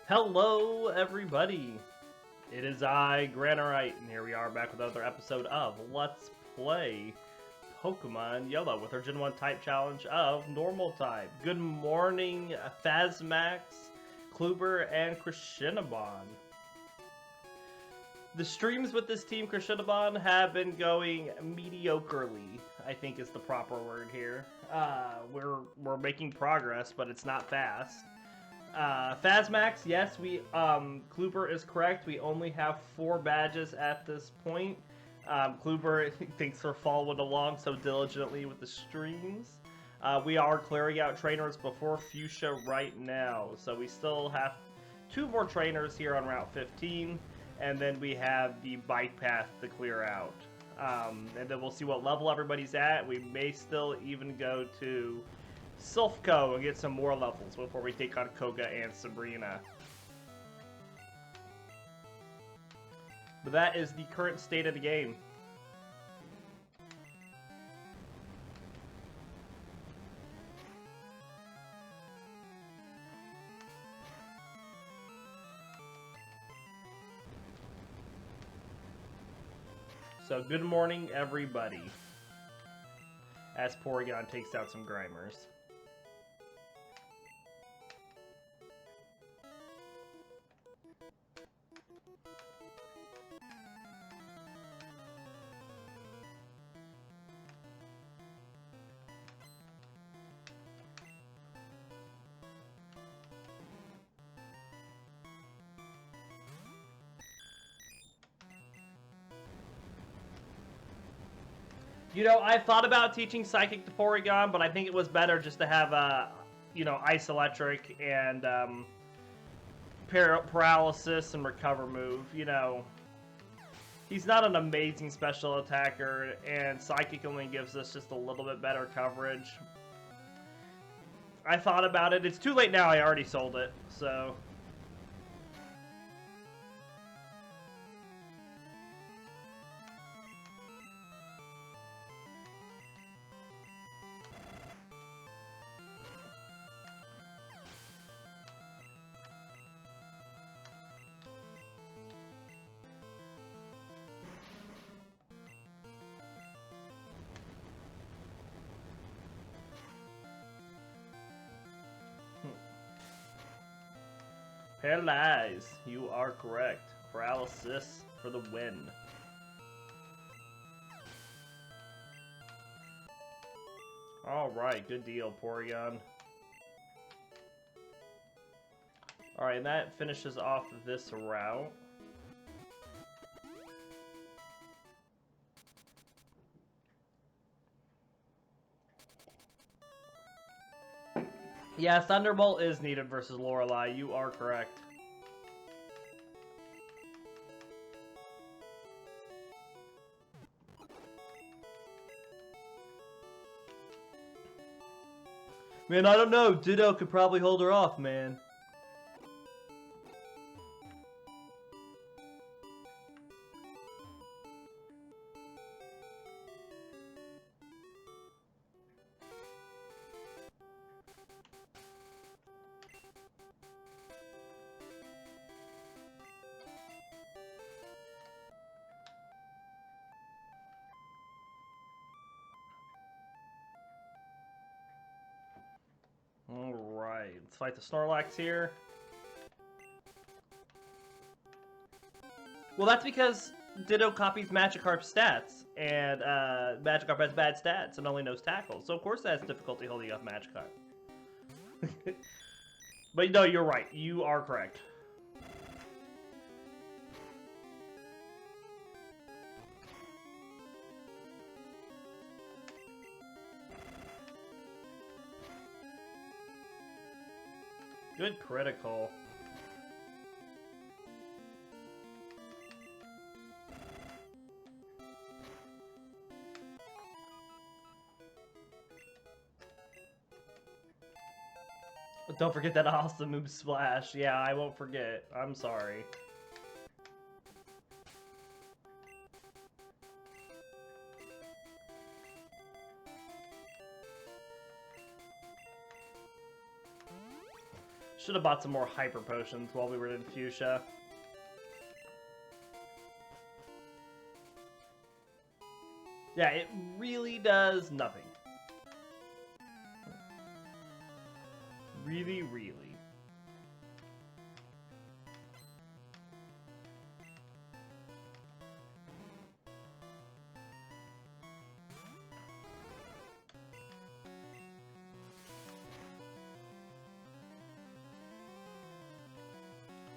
Hello, everybody. It is I, Granorite, and here we are back with another episode of Let's Play Pokemon Yellow with our Gen 1 type challenge of Normal type. Good morning, Phasmax, Kluber, and Krishinabon. The streams with this team, Krishinabon, have been going mediocrely, I think is the proper word here. We're making progress, but it's not fast. Phasmax, yes, Kluber is correct. We only have 4 badges at this point. Kluber thinks we're following along so diligently with the streams. We are clearing out trainers before Fuchsia right now, so we still have 2 more trainers here on Route 15, and then we have the bike path to clear out. And then we'll see what level everybody's at. We may still even go to Silphco and get some more levels before we take on Koga and Sabrina. But that is the current state of the game. So good morning, everybody, as Porygon takes out some Grimers. You know, I thought about teaching Psychic to Porygon, but I think it was better just to have, Ice Electric and Paralysis and Recover move. You know, he's not an amazing special attacker, and Psychic only gives us just a little bit better coverage. I thought about it. It's too late now. I already sold it, so... Paralyze. You are correct. Paralysis for the win. Alright, good deal, Porygon. Alright, and that finishes off this route. Yeah, Thunderbolt is needed versus Lorelei. You are correct. Man, I don't know. Ditto could probably hold her off, man. Alright, let's fight the Snorlax here. Well, that's because Ditto copies Magikarp's stats, and Magikarp has bad stats and only knows Tackle, so of course it has difficulty holding off Magikarp. But no, you're right. You are correct. Good critical. Don't forget that awesome move Splash. Yeah, I won't forget. I'm sorry. Should have bought some more hyper potions while we were in Fuchsia. Yeah, it really does nothing. Really, really.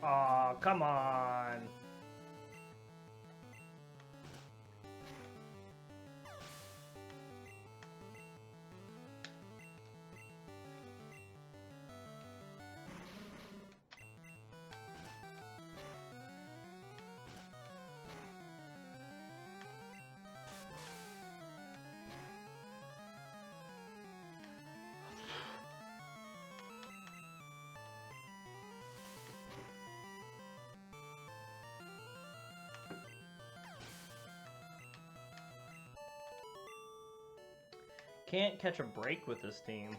Aw, come on. Can't catch a break with this team.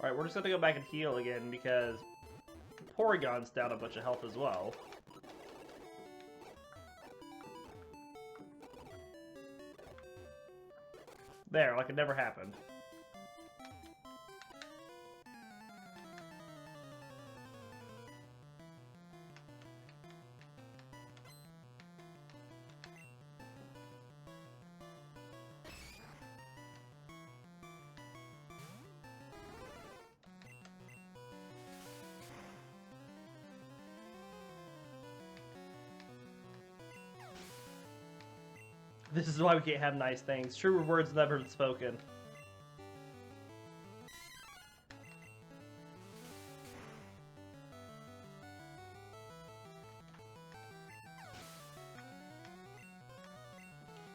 Alright, we're just gonna go back and heal again because Porygon's down a bunch of health as well. There, like it never happened. This is why we can't have nice things. True words never spoken.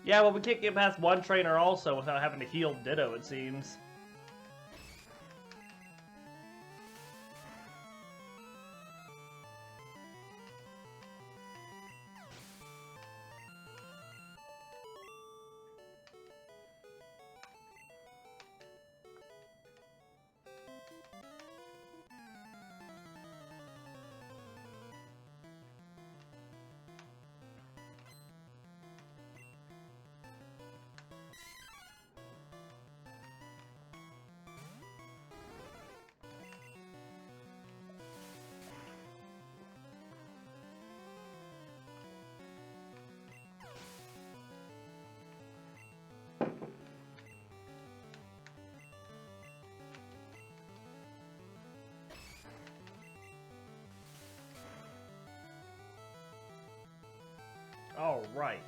Yeah, well, we can't get past one trainer also without having to heal Ditto, it seems. All right.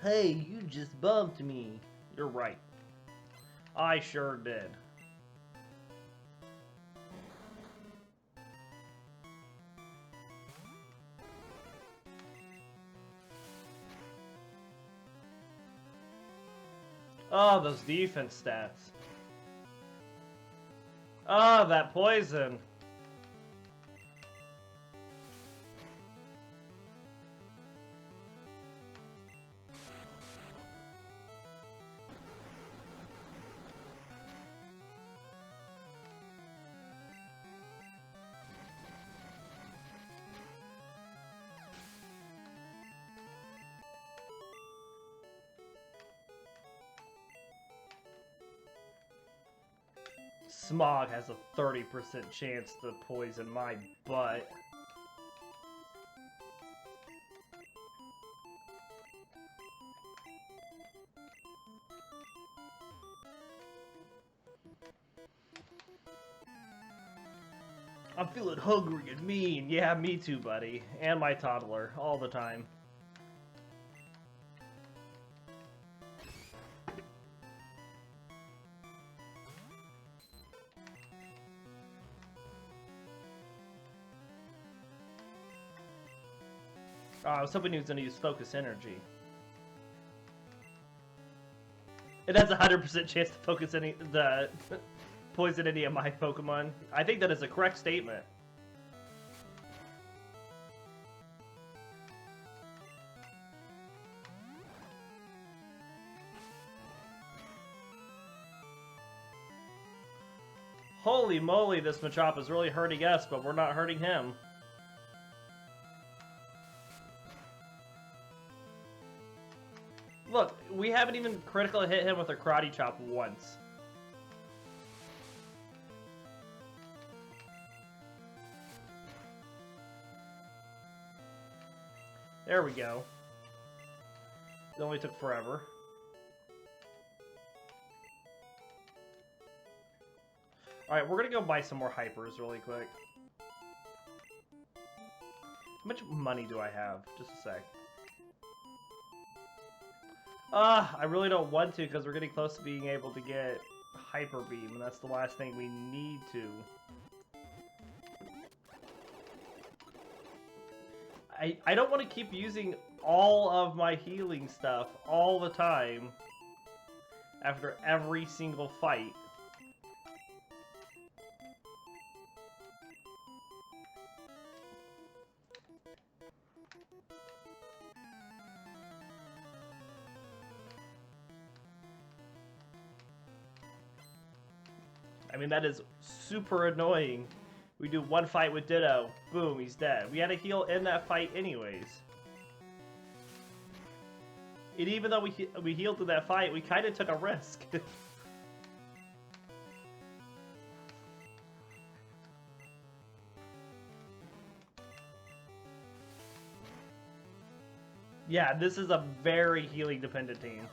Hey, you just bumped me. You're right. I sure did. Oh, those defense stats. Oh, that poison. Smog has a 30% chance to poison my butt. I'm feeling hungry and mean. Yeah, me too, buddy. And my toddler, all the time. I was hoping he was going to use Focus Energy. It has a 100% chance to focus any... poison any of my Pokemon. I think that is a correct statement. Holy moly, this Machop is really hurting us, but we're not hurting him. Look, we haven't even critical hit him with a Karate Chop once. There we go. It only took forever. Alright, we're gonna go buy some more hypers really quick. How much money do I have? Just a sec. I really don't want to because we're getting close to being able to get Hyper Beam, and that's the last thing we need to. I don't want to keep using all of my healing stuff all the time after every single fight. I mean, that is super annoying. We do one fight with Ditto, boom, he's dead. We had to heal in that fight anyways. And even though we healed through that fight, we kind of took a risk. Yeah, this is a very healing dependent team.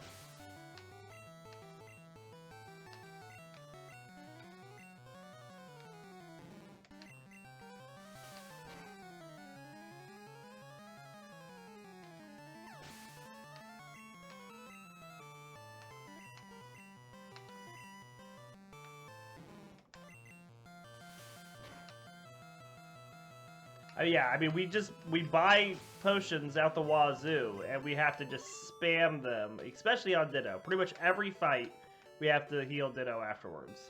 Yeah, I mean, we buy potions out the wazoo, and we have to just spam them, especially on Ditto. Pretty much every fight, we have to heal Ditto afterwards.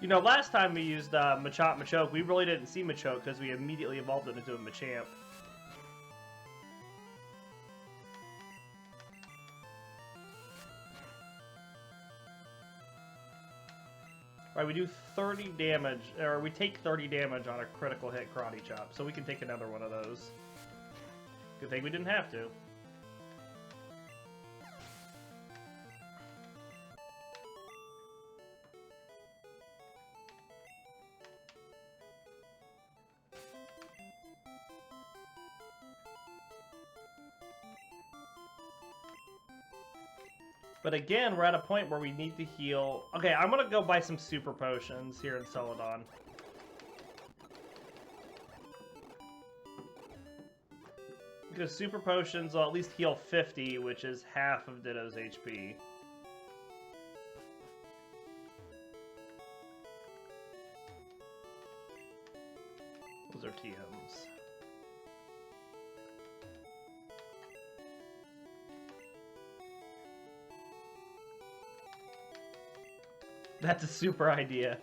You know, last time we used Machop Machoke, we really didn't see Machoke because we immediately evolved it into a Machamp. Right, we do 30 damage, or we take 30 damage on a critical hit Karate Chop, so we can take another one of those. Good thing we didn't have to. But again, we're at a point where we need to heal. Okay, I'm gonna go buy some super potions here in Celadon. Because super potions will at least heal 50, which is half of Ditto's HP. Those are TMs. That's a super idea.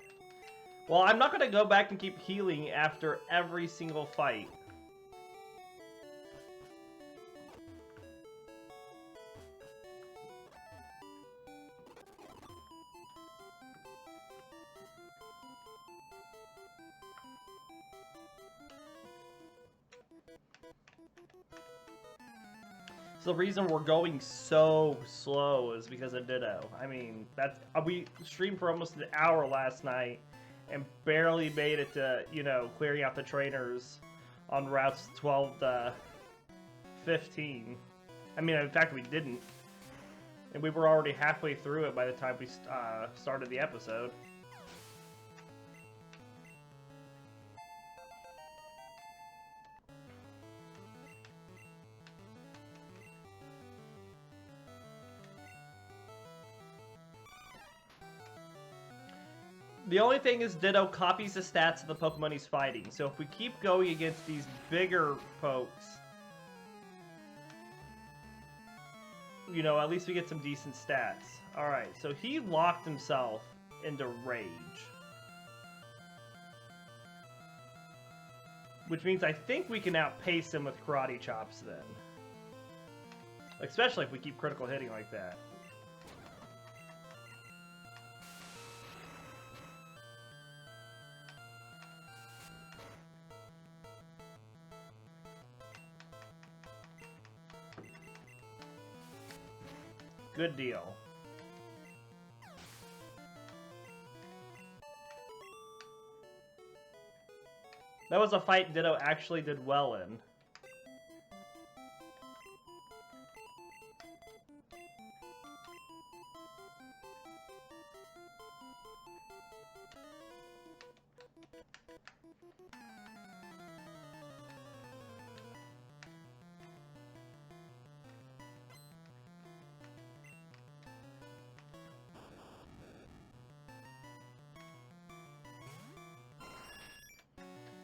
Well, I'm not going to go back and keep healing after every single fight. So the reason we're going so slow is because of Ditto. I mean, that's we streamed for almost an hour last night and barely made it to, you know, clearing out the trainers on routes 12 to 15. I mean, in fact, we didn't. And we were already halfway through it by the time we started the episode. The only thing is Ditto copies the stats of the Pokemon he's fighting. So if we keep going against these bigger pokes, you know, at least we get some decent stats. Alright, so he locked himself into Rage. Which means I think we can outpace him with Karate Chops then. Especially if we keep critical hitting like that. Good deal. That was a fight Ditto actually did well in.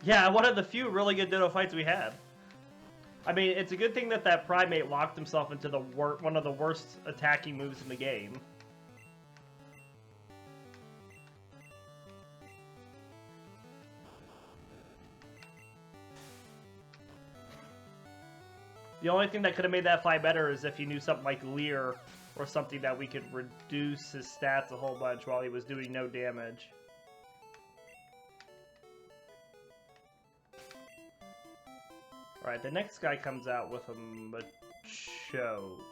Yeah, one of the few really good Ditto fights we had. I mean, it's a good thing that that Primate locked himself into the one of the worst attacking moves in the game. The only thing that could have made that fight better is if you knew something like Leer or something that we could reduce his stats a whole bunch while he was doing no damage. Alright, the next guy comes out with a Machoke.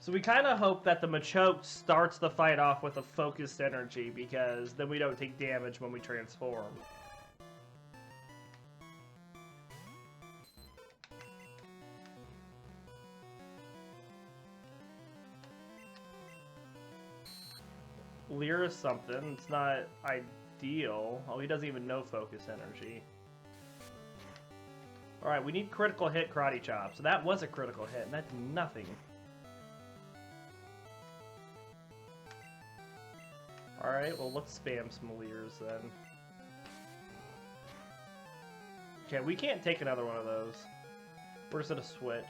So we kind of hope that the Machoke starts the fight off with a focused energy, because then we don't take damage when we transform. Leer is something. It's not ideal. Oh, he doesn't even know focus energy. Alright, we need critical hit Karate Chop. So that was a critical hit, and that's nothing. Alright, well, let's spam some Leers then. Okay, we can't take another one of those. We're just gonna switch.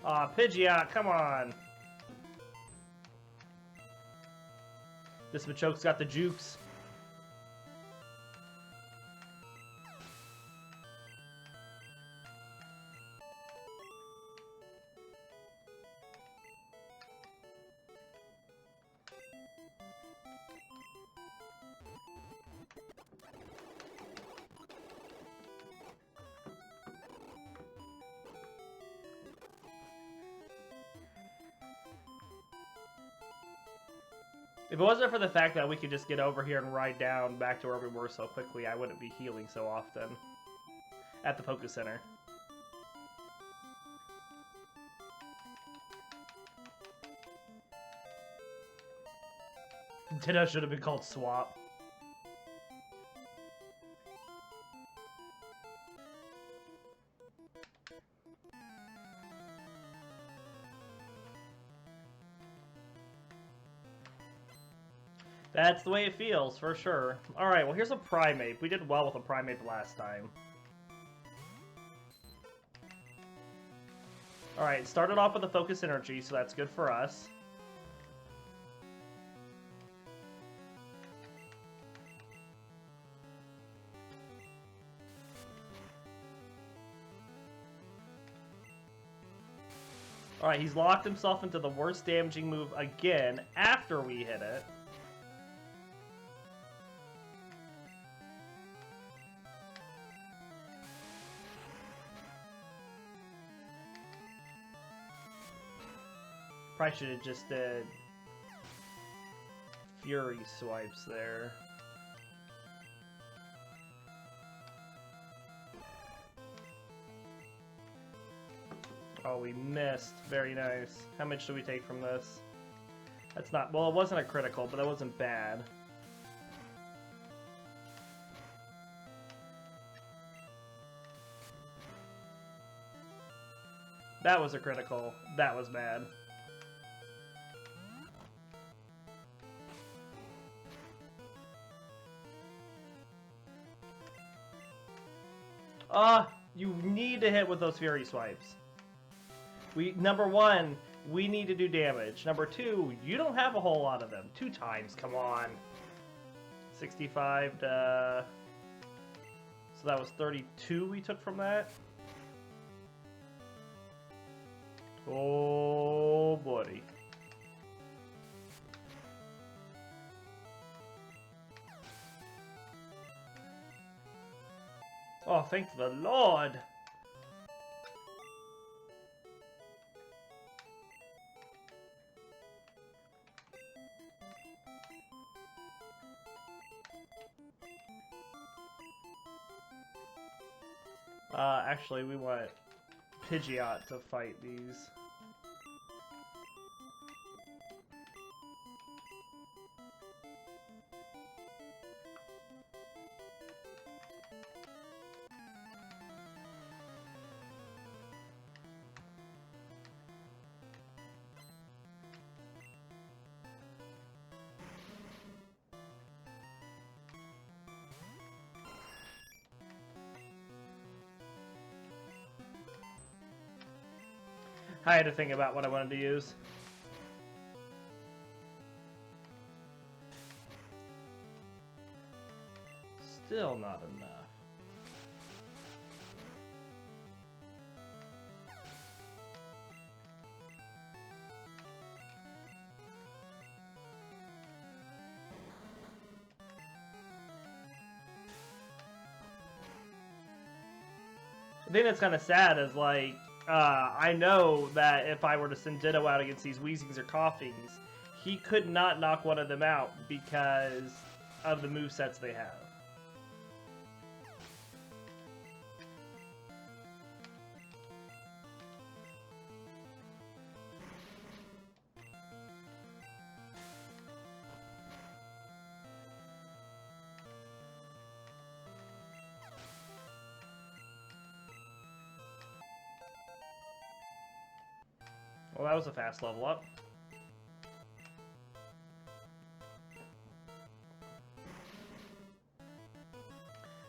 Aw, Pidgeot, come on! This Machoke's got the jukes. If it wasn't for the fact that we could just get over here and ride down back to where we were so quickly, I wouldn't be healing so often at the Poké Center. Ditto should have been called Swap. That's the way it feels, for sure. Alright, well here's a Primeape. We did well with a Primeape last time. Alright, started off with a Focus Energy, so that's good for us. Alright, he's locked himself into the worst damaging move again after we hit it. Probably should have just did Fury swipes there. Oh, we missed. Very nice. How much do we take from this? That's not... Well, it wasn't a critical, but that wasn't bad. That was a critical. That was bad. You need to hit with those Fury swipes. Number one, we need to do damage. Number two, you don't have a whole lot of them. 2 times, come on. 65 to... So that was 32 we took from that. Oh, buddy. Oh, thank the Lord! Actually, we want Pidgeot to fight these. I had to think about what I wanted to use. Still not enough. The thing that's kind of sad is, like, I know that if I were to send Ditto out against these Weezings or Coughings, he could not knock one of them out because of the movesets they have. Well, that was a fast level up.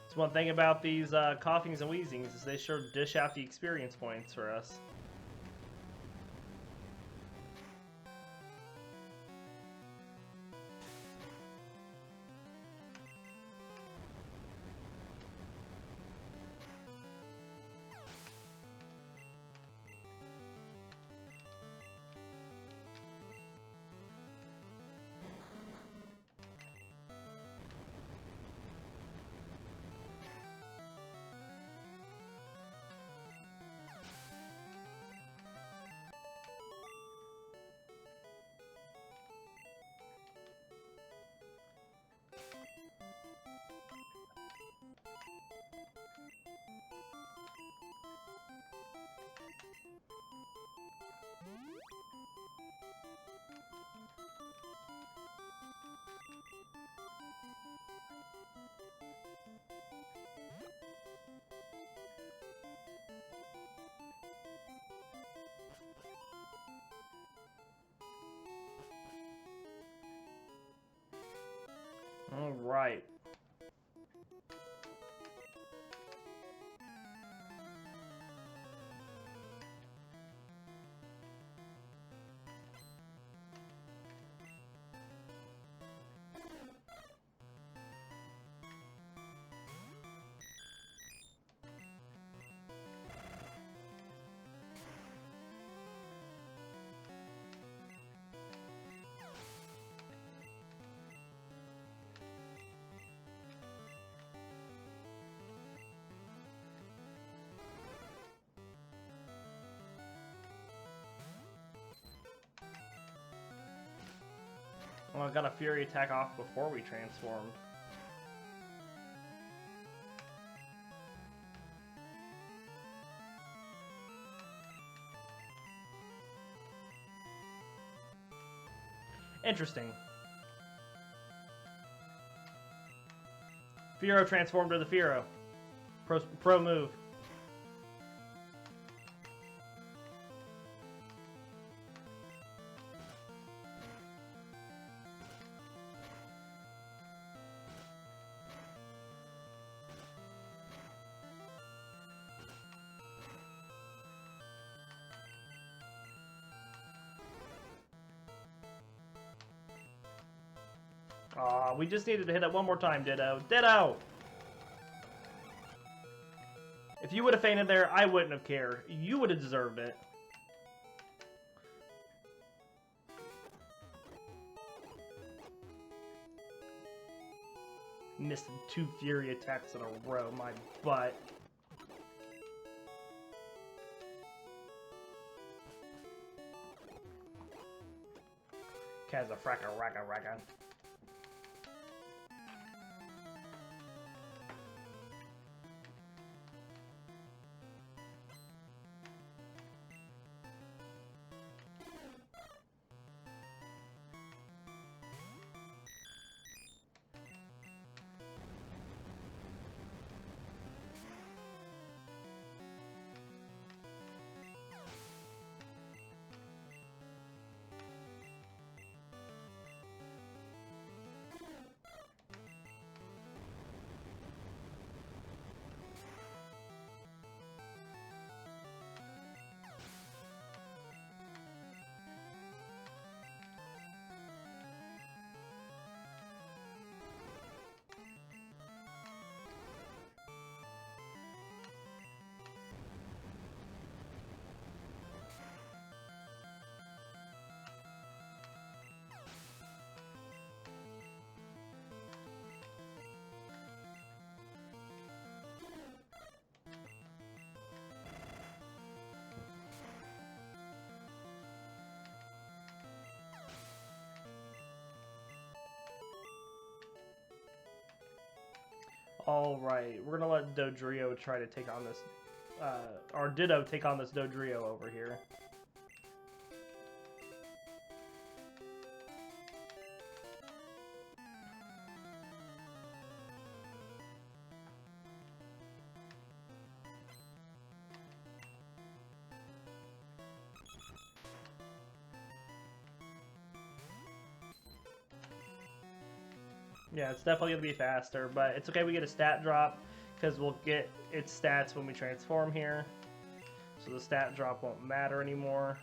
So one thing about these Coughings and Weezings is they sure dish out the experience points for us. All right. Well, I got a Fury attack off before we transformed. Interesting. Fearow transformed to the Fearow. Pro move. Aw, we just needed to hit it one more time, Ditto. Ditto! If you would have fainted there, I wouldn't have cared. You would have deserved it. Missed 2 Fury attacks in a row, my butt. Kaza fracka racka racka. Alright, we're gonna let Dodrio try to take on this, or Ditto take on this Dodrio over here. Yeah, it's definitely going to be faster, but it's okay we get a stat drop, because we'll get its stats when we transform here. So the stat drop won't matter anymore.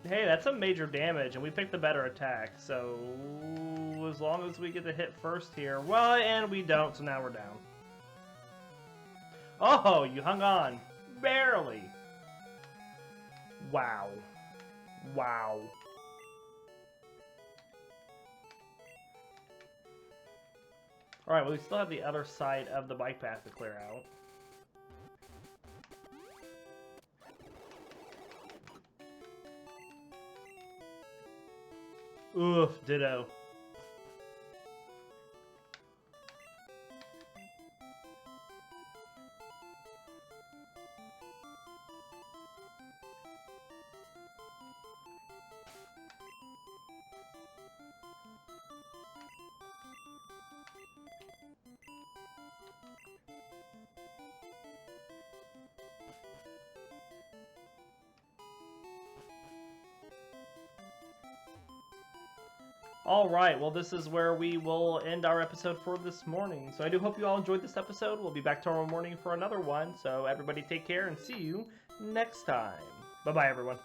Hey, that's some major damage, and we picked the better attack, so as long as we get the hit first here. Well, and we don't, so now we're down. Oh, you hung on. Barely. Wow. Wow. Alright, well, we still have the other side of the bike path to clear out. Oof, Ditto. All right, well, this is where we will end our episode for this morning. So I do hope you all enjoyed this episode. We'll be back tomorrow morning for another one. So everybody take care and see you next time. Bye-bye, everyone.